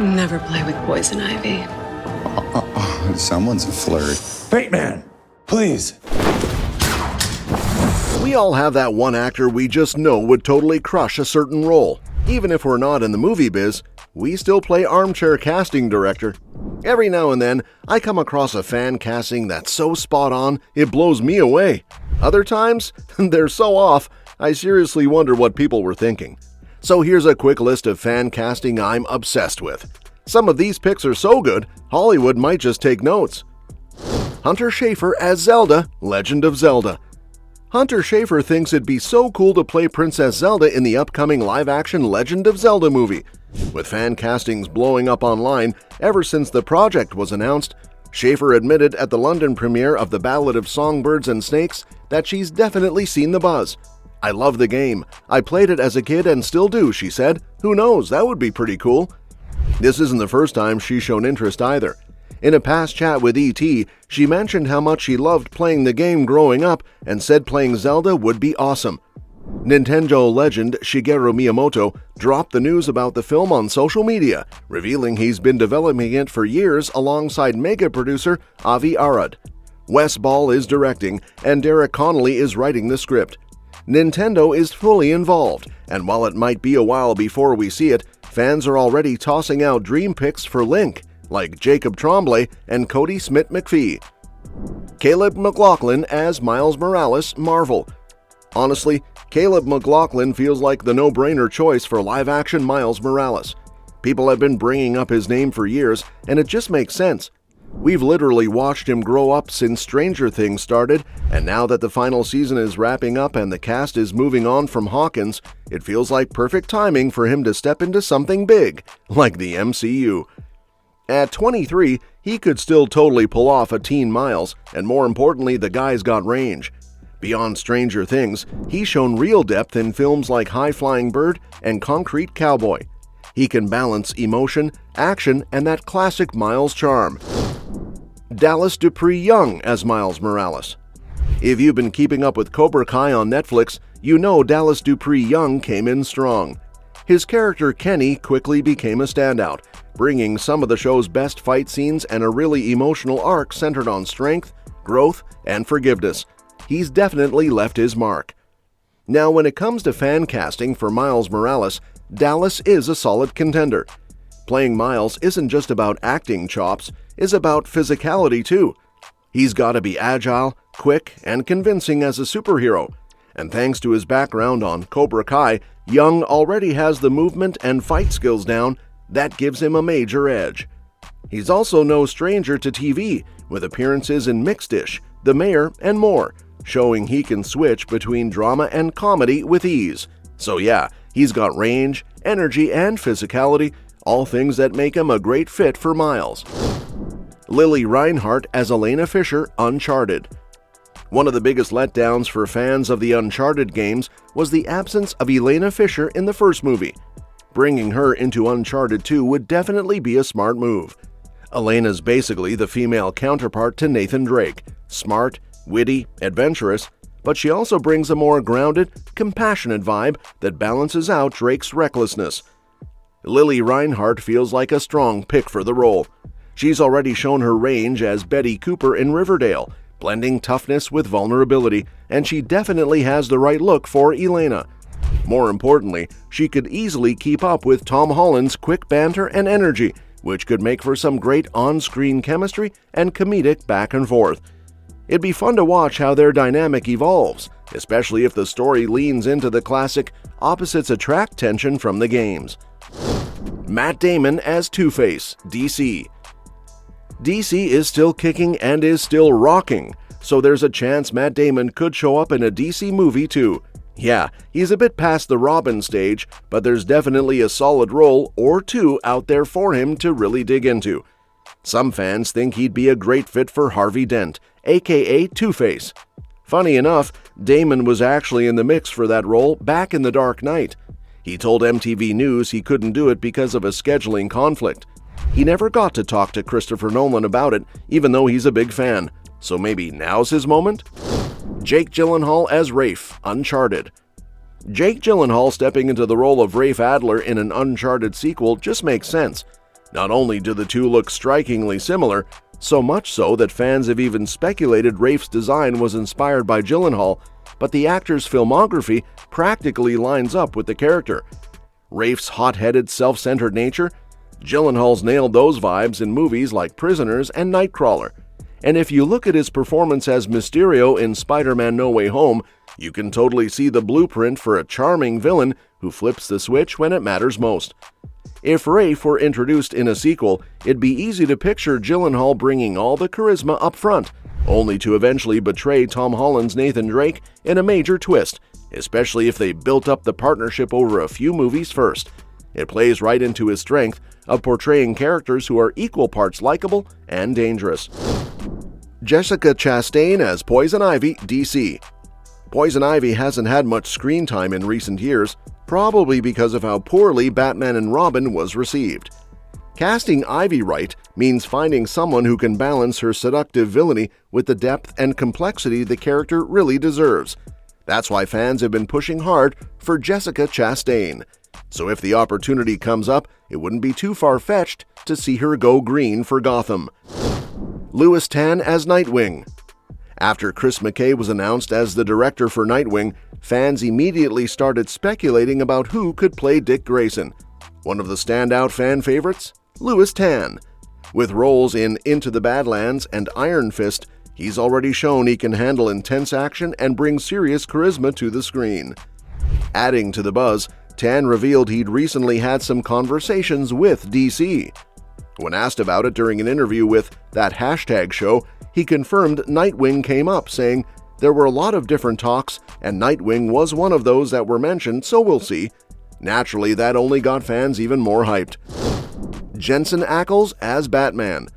Never play with poison ivy. Someone's a flirt. Bateman, please. We all have that one actor we just know would totally crush a certain role. Even if we're not in the movie biz, we still play armchair casting director. Every now and then, I come across a fan casting that's so spot on, it blows me away. Other times, they're so off, I seriously wonder what people were thinking. So here's a quick list of fan casting I'm obsessed with. Some of these picks are so good, Hollywood might just take notes. Hunter Schafer as Zelda, Legend of Zelda. Hunter Schafer thinks it'd be so cool to play Princess Zelda in the upcoming live-action Legend of Zelda movie. With fan castings blowing up online ever since the project was announced, Schafer admitted at the London premiere of The Ballad of Songbirds and Snakes that she's definitely seen the buzz. "I love the game. I played it as a kid and still do," she said. "Who knows, that would be pretty cool." This isn't the first time she's shown interest either. In a past chat with E.T., she mentioned how much she loved playing the game growing up and said playing Zelda would be awesome. Nintendo legend Shigeru Miyamoto dropped the news about the film on social media, revealing he's been developing it for years alongside mega producer Avi Arad. Wes Ball is directing, and Derek Connolly is writing the script. Nintendo is fully involved, and while it might be a while before we see it, fans are already tossing out dream picks for Link, like Jacob Tremblay and Cody Smith-McPhee. Caleb McLaughlin as Miles Morales, Marvel. Honestly, Caleb McLaughlin feels like the no-brainer choice for live-action Miles Morales. People have been bringing up his name for years, and it just makes sense. We've literally watched him grow up since Stranger Things started, and now that the final season is wrapping up and the cast is moving on from Hawkins, it feels like perfect timing for him to step into something big, like the MCU. At 23, he could still totally pull off a teen Miles, and more importantly, the guy's got range. Beyond Stranger Things, he's shown real depth in films like High Flying Bird and Concrete Cowboy. He can balance emotion, action, and that classic Miles charm. Dallas Dupri Young as Miles Morales. If you've been keeping up with Cobra Kai on Netflix, you know Dallas Dupri Young came in strong. His character Kenny quickly became a standout, bringing some of the show's best fight scenes and a really emotional arc centered on strength, growth, and forgiveness. He's definitely left his mark. Now, when it comes to fan casting for Miles Morales, Dallas is a solid contender. Playing Miles isn't just about acting chops, it's about physicality too. He's got to be agile, quick, and convincing as a superhero. And thanks to his background on Cobra Kai, Young already has the movement and fight skills down. That gives him a major edge. He's also no stranger to TV, with appearances in Mixed-ish, The Mayor, and more, showing he can switch between drama and comedy with ease. So yeah, he's got range, energy, and physicality, all things that make him a great fit for Miles. Lily Reinhardt as Elena Fisher, Uncharted. One of the biggest letdowns for fans of the Uncharted games was the absence of Elena Fisher in the first movie. Bringing her into Uncharted 2 would definitely be a smart move. Elena's basically the female counterpart to Nathan Drake, smart, witty, adventurous, but she also brings a more grounded, compassionate vibe that balances out Drake's recklessness. Lily Reinhardt feels like a strong pick for the role. She's already shown her range as Betty Cooper in Riverdale, blending toughness with vulnerability, and she definitely has the right look for Elena. More importantly, she could easily keep up with Tom Holland's quick banter and energy, which could make for some great on-screen chemistry and comedic back and forth. It'd be fun to watch how their dynamic evolves, especially if the story leans into the classic opposites attract tension from the games. Matt Damon as Two-Face, DC. DC is still kicking and is still rocking, so there's a chance Matt Damon could show up in a DC movie too. Yeah, he's a bit past the Robin stage, but there's definitely a solid role or two out there for him to really dig into. Some fans think he'd be a great fit for Harvey Dent, aka Two-Face. Funny enough, Damon was actually in the mix for that role back in The Dark Knight. He told MTV News he couldn't do it because of a scheduling conflict. He never got to talk to Christopher Nolan about it, even though he's a big fan. So maybe now's his moment? Jake Gyllenhaal as Rafe, Uncharted. Jake Gyllenhaal stepping into the role of Rafe Adler in an Uncharted sequel just makes sense. Not only do the two look strikingly similar, so much so that fans have even speculated Rafe's design was inspired by Gyllenhaal, but the actor's filmography practically lines up with the character. Rafe's hot-headed, self-centered nature, Gyllenhaal's nailed those vibes in movies like Prisoners and Nightcrawler. And if you look at his performance as Mysterio in Spider-Man No Way Home, you can totally see the blueprint for a charming villain who flips the switch when it matters most. If Rafe were introduced in a sequel, it'd be easy to picture Gyllenhaal bringing all the charisma up front, only to eventually betray Tom Holland's Nathan Drake in a major twist, especially if they built up the partnership over a few movies first. It plays right into his strength of portraying characters who are equal parts likable and dangerous. Jessica Chastain as Poison Ivy, DC. Poison Ivy hasn't had much screen time in recent years, probably because of how poorly Batman and Robin was received. Casting Ivy right means finding someone who can balance her seductive villainy with the depth and complexity the character really deserves. That's why fans have been pushing hard for Jessica Chastain. So if the opportunity comes up, it wouldn't be too far-fetched to see her go green for Gotham. Lewis Tan as Nightwing. After Chris McKay was announced as the director for Nightwing, fans immediately started speculating about who could play Dick Grayson. One of the standout fan favorites? Lewis Tan. With roles in Into the Badlands and Iron Fist, he's already shown he can handle intense action and bring serious charisma to the screen. Adding to the buzz, Tan revealed he'd recently had some conversations with DC. When asked about it during an interview with That Hashtag Show, he confirmed Nightwing came up, saying, "There were a lot of different talks, and Nightwing was one of those that were mentioned, so we'll see." Naturally, that only got fans even more hyped. Jensen Ackles as Batman.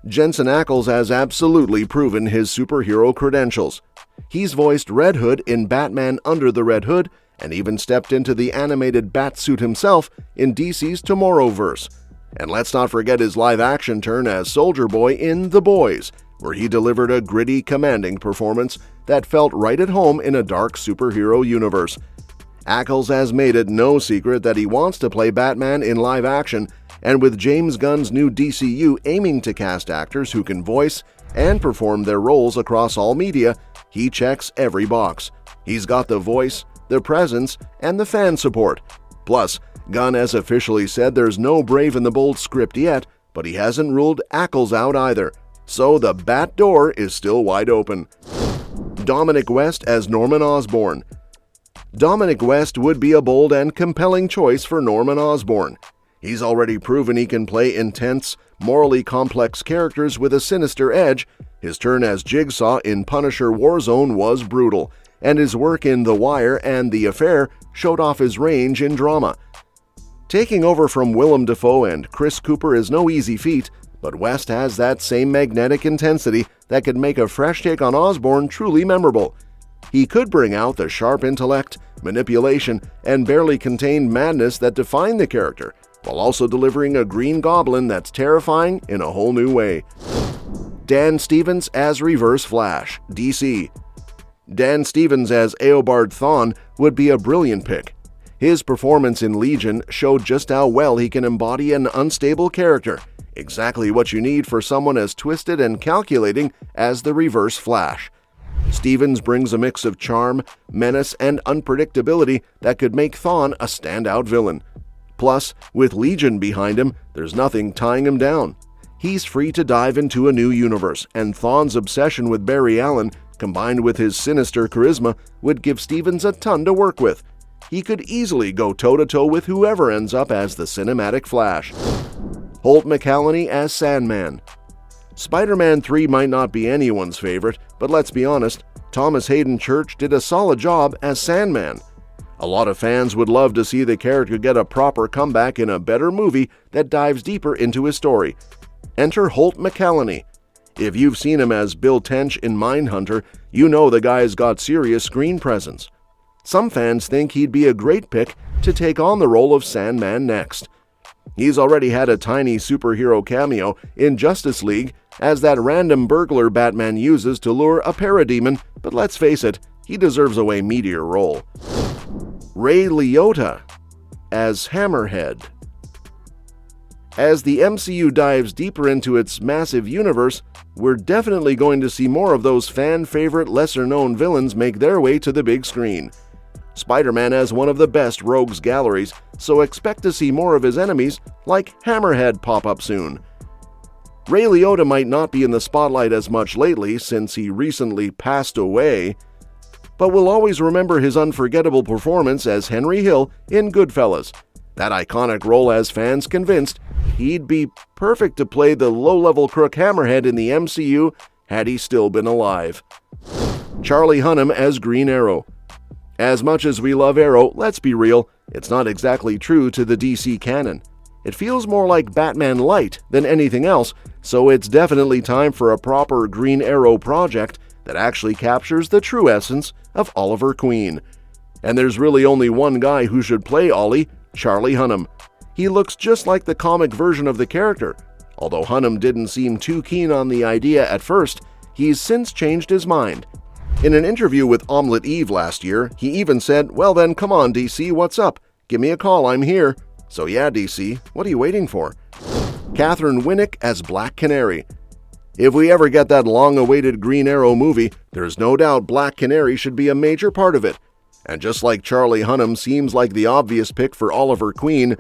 Jensen Ackles has absolutely proven his superhero credentials. He's voiced Red Hood in Batman Under the Red Hood, and even stepped into the animated Batsuit himself in DC's Tomorrowverse. And let's not forget his live-action turn as Soldier Boy in The Boys, where he delivered a gritty, commanding performance that felt right at home in a dark superhero universe. Ackles has made it no secret that he wants to play Batman in live action, and with James Gunn's new DCU aiming to cast actors who can voice and perform their roles across all media, he checks every box. He's got the voice, the presence, and the fan support. Plus, Gunn has officially said there's no Brave and the Bold script yet, but he hasn't ruled Ackles out either. So the Bat door is still wide open. Dominik West as Norman Osborn. Dominik West would be a bold and compelling choice for Norman Osborn. He's already proven he can play intense, morally complex characters with a sinister edge. His turn as Jigsaw in Punisher Warzone was brutal, and his work in The Wire and The Affair showed off his range in drama. Taking over from Willem Dafoe and Chris Cooper is no easy feat, but West has that same magnetic intensity that could make a fresh take on Osborn truly memorable. He could bring out the sharp intellect, manipulation, and barely contained madness that define the character, while also delivering a Green Goblin that's terrifying in a whole new way. Dan Stevens as Reverse Flash, DC. Dan Stevens as Eobard Thawne would be a brilliant pick. His performance in Legion showed just how well he can embody an unstable character, exactly what you need for someone as twisted and calculating as the Reverse Flash. Stevens brings a mix of charm, menace, and unpredictability that could make Thawne a standout villain. Plus, with Legion behind him, there's nothing tying him down. He's free to dive into a new universe, and Thawne's obsession with Barry Allen, combined with his sinister charisma, would give Stevens a ton to work with. He could easily go toe-to-toe with whoever ends up as the cinematic Flash. Holt McCall as Sandman. Spider-Man 3 might not be anyone's favorite, but let's be honest, Thomas Hayden Church did a solid job as Sandman. A lot of fans would love to see the character get a proper comeback in a better movie that dives deeper into his story. Enter Holt McCall. If you've seen him as Bill Tench in Mindhunter, you know the guy's got serious screen presence. Some fans think he'd be a great pick to take on the role of Sandman next. He's already had a tiny superhero cameo in Justice League as that random burglar Batman uses to lure a parademon, but let's face it, he deserves a way meatier role. Ray Leota as Hammerhead. As the MCU dives deeper into its massive universe, we're definitely going to see more of those fan-favorite lesser-known villains make their way to the big screen. Spider-Man has one of the best rogues galleries, so expect to see more of his enemies, like Hammerhead, pop up soon. Ray Leota might not be in the spotlight as much lately since he recently passed away, but we'll always remember his unforgettable performance as Henry Hill in Goodfellas. That iconic role has fans convinced he'd be perfect to play the low-level crook Hammerhead in the MCU had he still been alive. Charlie Hunnham as Green Arrow. As much as we love Arrow, let's be real, it's not exactly true to the DC canon. It feels more like Batman Light than anything else, so it's definitely time for a proper Green Arrow project that actually captures the true essence of Oliver Queen. And there's really only one guy who should play Ollie, Charlie Hunnham. He looks just like the comic version of the character. Although Hunnham didn't seem too keen on the idea at first, he's since changed his mind. In an interview with Omelette Eve last year, he even said, "Well then, come on DC, what's up? Give me a call, I'm here." So yeah, DC, what are you waiting for? Catherine Winnick as Black Canary. If we ever get that long-awaited Green Arrow movie, there's no doubt Black Canary should be a major part of it. And just like Charlie Hunnham seems like the obvious pick for Oliver Queen,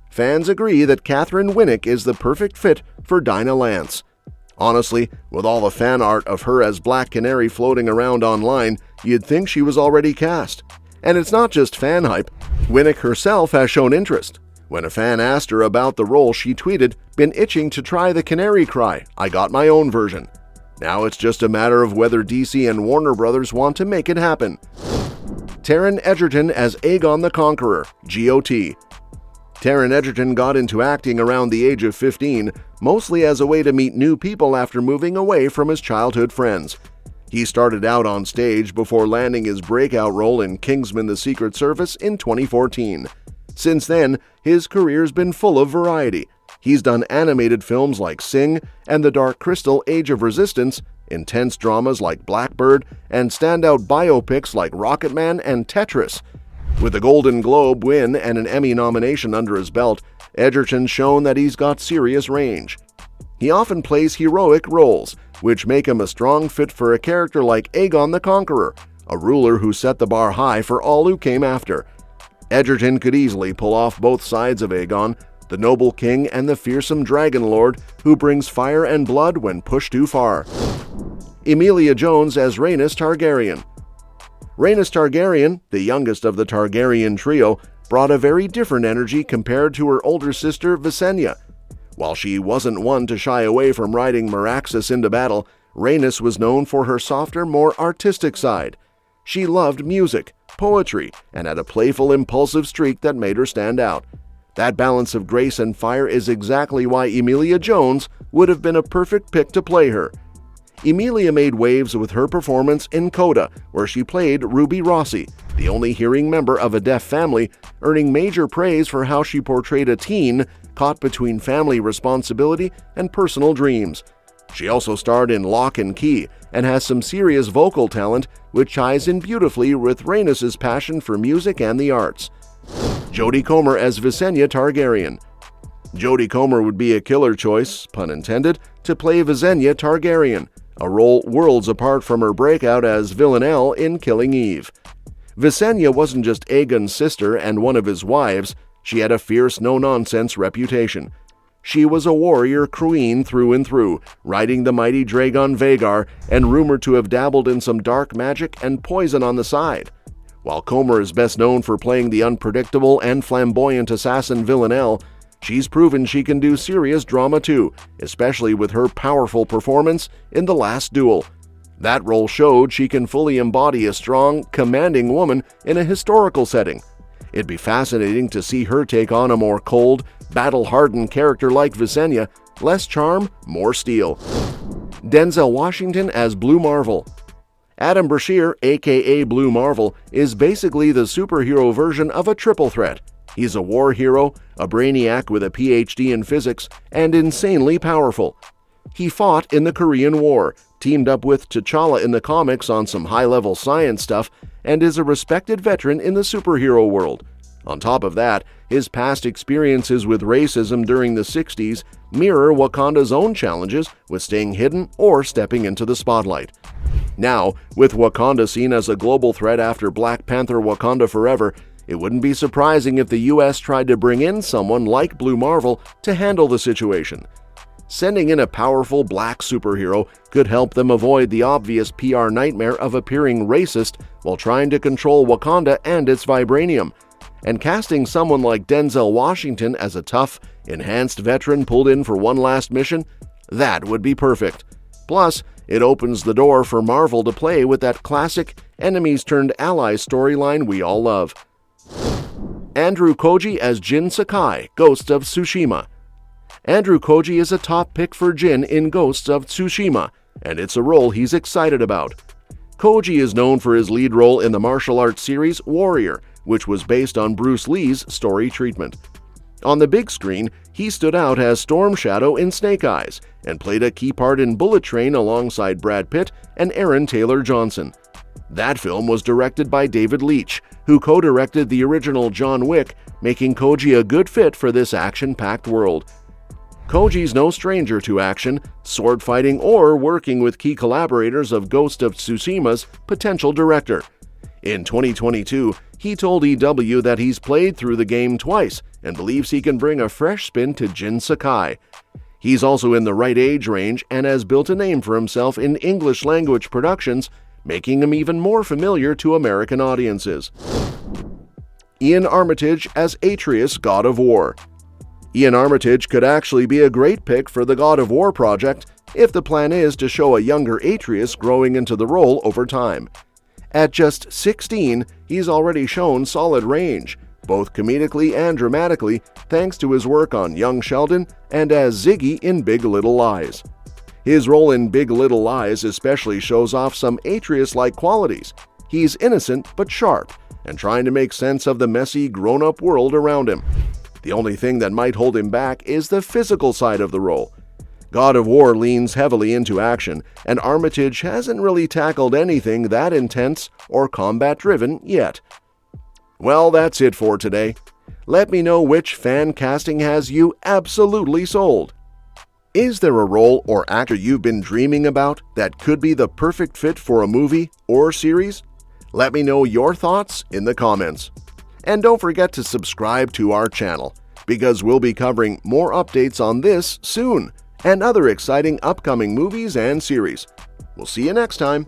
fans agree that Catherine Winnick is the perfect fit for Dinah Lance. Honestly, with all the fan art of her as Black Canary floating around online, you'd think she was already cast. And it's not just fan hype. Winnick herself has shown interest. When a fan asked her about the role, she tweeted, "Been itching to try the canary cry. I got my own version." Now it's just a matter of whether DC and Warner Brothers want to make it happen. Taran Edertton as Aegon the Conqueror, GOT. Taran Edertton got into acting around the age of 15, mostly as a way to meet new people after moving away from his childhood friends. He started out on stage before landing his breakout role in Kingsman: The Secret Service in 2014. Since then, his career's been full of variety. He's done animated films like Sing and The Dark Crystal: Age of Resistance, intense dramas like Blackbird, and standout biopics like Rocketman and Tetris. With a Golden Globe win and an Emmy nomination under his belt, Ederton's shown that he's got serious range. He often plays heroic roles, which make him a strong fit for a character like Aegon the Conqueror, a ruler who set the bar high for all who came after. Edertton could easily pull off both sides of Aegon, the noble king and the fearsome dragon lord who brings fire and blood when pushed too far. Amelia Jones as Rhaenys Targaryen. Rhaenys Targaryen, the youngest of the Targaryen trio, brought a very different energy compared to her older sister Visenya. While she wasn't one to shy away from riding Meraxes into battle, Rhaenys was known for her softer, more artistic side. She loved music, poetry, and had a playful, impulsive streak that made her stand out. That balance of grace and fire is exactly why Amelia Jones would have been a perfect pick to play her. Amelia made waves with her performance in Coda, where she played Ruby Rossi, the only hearing member of a deaf family, earning major praise for how she portrayed a teen caught between family responsibility and personal dreams. She also starred in Lock and Key and has some serious vocal talent, which ties in beautifully with Rhaenys' passion for music and the arts. Jodie Comr as Visenya Targaryen. Jodie Comr would be a killer choice, pun intended, to play Visenya Targaryen, a role worlds apart from her breakout as Villanelle in Killing Eve. Visenya wasn't just Aegon's sister and one of his wives, she had a fierce, no-nonsense reputation. She was a warrior queen through and through, riding the mighty Dragon Vhagar and rumored to have dabbled in some dark magic and poison on the side. While Comr is best known for playing the unpredictable and flamboyant assassin Villanelle, she's proven she can do serious drama too, especially with her powerful performance in The Last Duel. That role showed she can fully embody a strong, commanding woman in a historical setting. It'd be fascinating to see her take on a more cold, battle-hardened character like Visenya, less charm, more steel. Denzel Washington as Blue Marvel. Adam Brashear, aka Blue Marvel, is basically the superhero version of a triple threat. He's a war hero, a brainiac with a PhD in physics, and insanely powerful. He fought in the Korean War, teamed up with T'Challa in the comics on some high-level science stuff, and is a respected veteran in the superhero world. On top of that, his past experiences with racism during the 60s mirror Wakanda's own challenges with staying hidden or stepping into the spotlight. Now, with Wakanda seen as a global threat after Black Panther: Wakanda Forever, it wouldn't be surprising if the US tried to bring in someone like Blue Marvel to handle the situation. Sending in a powerful black superhero could help them avoid the obvious PR nightmare of appearing racist while trying to control Wakanda and its vibranium. And casting someone like Denzel Washington as a tough, enhanced veteran pulled in for one last mission, that would be perfect. Plus, it opens the door for Marvel to play with that classic enemies-turned-allies storyline we all love. Andrew Koji as Jin Sakai, Ghosts of Tsushima. Andrew Koji is a top pick for Jin in Ghosts of Tsushima, and it's a role he's excited about. Koji is known for his lead role in the martial arts series Warrior, which was based on Bruce Lee's story treatment. On the big screen, he stood out as Storm Shadow in Snake Eyes and played a key part in Bullet Train alongside Brad Pitt and Aaron Taylor Johnson. That film was directed by David Leitch, who co-directed the original John Wick, making Koji a good fit for this action-packed world. Koji's no stranger to action, sword fighting, or working with key collaborators of Ghost of Tsushima's potential director. In 2022, he told EW that he's played through the game twice and believes he can bring a fresh spin to Jin Sakai. He's also in the right age range and has built a name for himself in English-language productions, making him even more familiar to American audiences. Ian Armitage as Atreus, God of War. Ian Armitage could actually be a great pick for the God of War project if the plan is to show a younger Atreus growing into the role over time. At just 16, he's already shown solid range, both comedically and dramatically, thanks to his work on Young Sheldon and as Ziggy in Big Little Lies. His role in Big Little Lies especially shows off some Atreus-like qualities. He's innocent but sharp, and trying to make sense of the messy, grown-up world around him. The only thing that might hold him back is the physical side of the role. God of War leans heavily into action, and Armitage hasn't really tackled anything that intense or combat-driven yet. Well, that's it for today. Let me know which fan casting has you absolutely sold. Is there a role or actor you've been dreaming about that could be the perfect fit for a movie or series? Let me know your thoughts in the comments. And don't forget to subscribe to our channel, because we'll be covering more updates on this soon, and other exciting upcoming movies and series. We'll see you next time.